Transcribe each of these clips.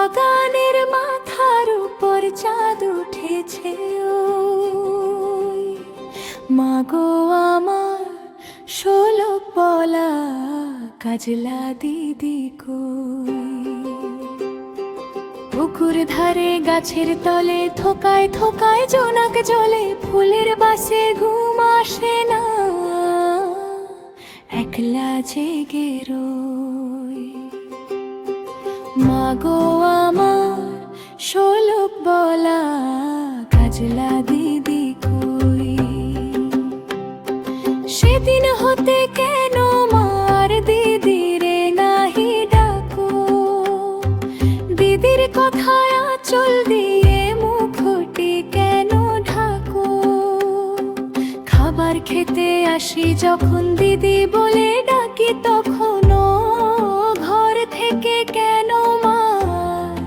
বাগানের মাথার উপর চাঁদ উঠেছে ওই মাগো আমার শোলক বলা কাজলা দিদি কই। পুকুর ধারে গাছের তলে থোকায় থোকায় জোনাক জলে ফুলের বাসে ঘুম আসে না একলা জেগে রই। মাগো আমার শোলক বলা কাজলা দিদি কই। সেদিন হতে কেন মার দিদি রে নাহি ডাকো, দিদির কথায় আঁচল দিয়ে মুখটি কেন ঢাকো। খাবার খেতে আসি যখন দিদি বলে ডাকি তখনও ঘর থেকে কেন মার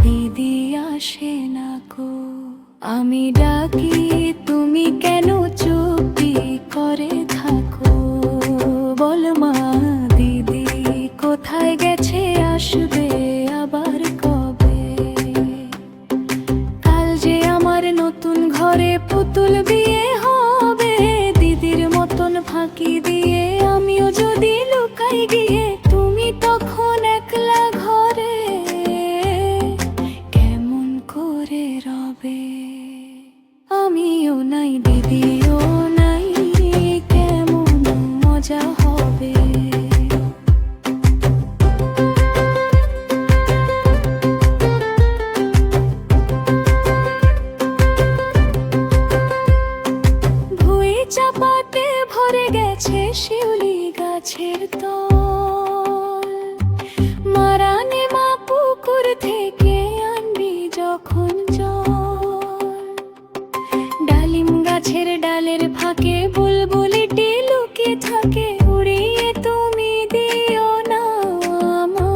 দিদি আসে না কো। আমি ডাকি তুমি কেন চুপি করে থাকো, বল মা দিদি কোথায় গেছে আসবে আবার কবে। কাল যে আমার নতুন ঘরে পুতুল বিয়ে হবে, দিদির মতন ফাঁকি দিয়ে আমিও যদি লুকাই গিয়ে, তুমি তখন একলা ঘরে কেমন করে রবে। আমিও নাই দিদিও নাই, কেমন মজা হবে। ভুঁই চাপাতে ভরে গেছে শিউলি গাছের তল, মারানে মা পুকুর থেকে আনবি যখন জল। ডালিম গাছের ডালের ফাঁকে বুলবুলিটি লুকিয়ে থাকে, উড়িয়ে তুমি দিও না মা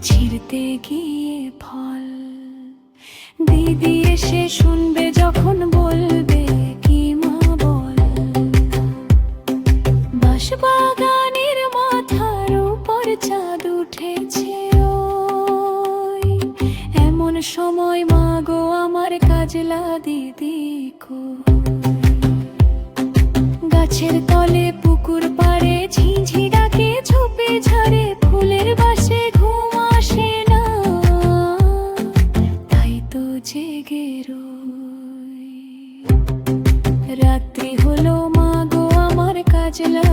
ছিঁড়তে গিয়ে ফল। দিদি এসে শুনবে যখন বলবে কি মা বল। বাঁশবাগানের মাথার উপর চাঁদ উঠেছে ওই এমন সময় মাগো আমার কাজলা দিদি কই। গাছের তলে পুকুর পাড়ে ঝিঁঝি ডাকে ঝোপে ঝাড়ে ফুলের বাসে ঘুম আসে না তাই তো জেগে রই। রাত্রি হলো মাগো আমার কাজলা